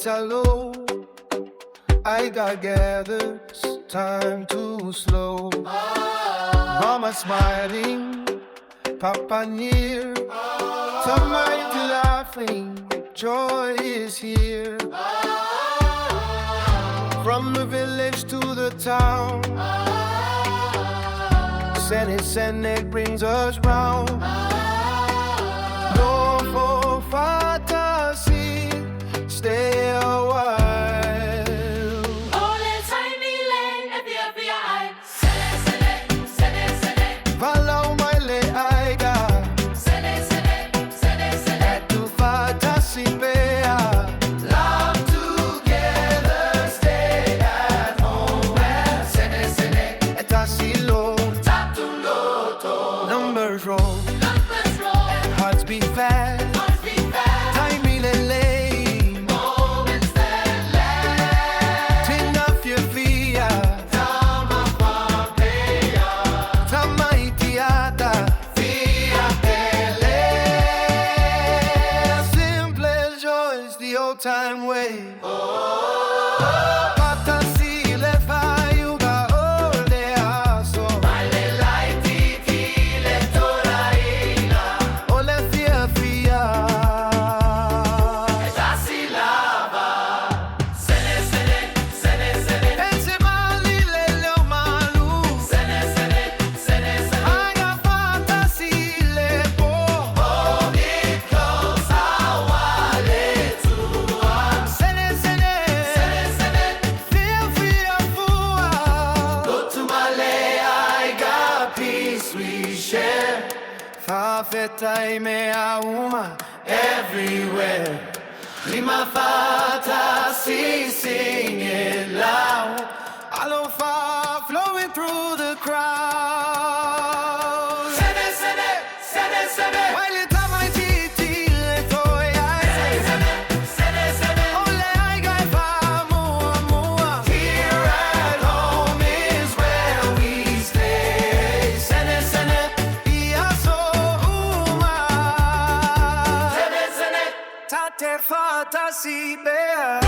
hello. I got gathered, time to slow. Mama smiling, Papa near. Somebody laughing, joy is here. From the village to the town, Senesene brings us round. No for fantasy, stay a while. Follow my le aiga, et tu fantasy bea. Love together, stay at home. Senesene, et asilo. Numbers roll, hearts beat fast. Time lane, moments that last. tin off your via. Tama Pompeia, Tama itiata, via Pele. simple joys the old time way. Fantasy le faiuga olde aso. Alle laiti le toraina, Ole fia fia. e già si lava. Senesene, Senesene, Ese mali le leo malu. Senesene, Senesene. Aga fantasy le po. Hold it close, awale tua. Senesene, Senesene, fia fia fua. go to Malaya, I got peace we share. Fa fetta e me a uma. Everywhere. Prima fata, si sing it loud. Alofa flowing through the crowd. Senesene, Senesene, While it have my titi le toya. Senesene, Senesene. Ole I got fa mua mua. Here at home is where we stay. Senesene, Ia so uma. Senesene. Tate fantasy bear.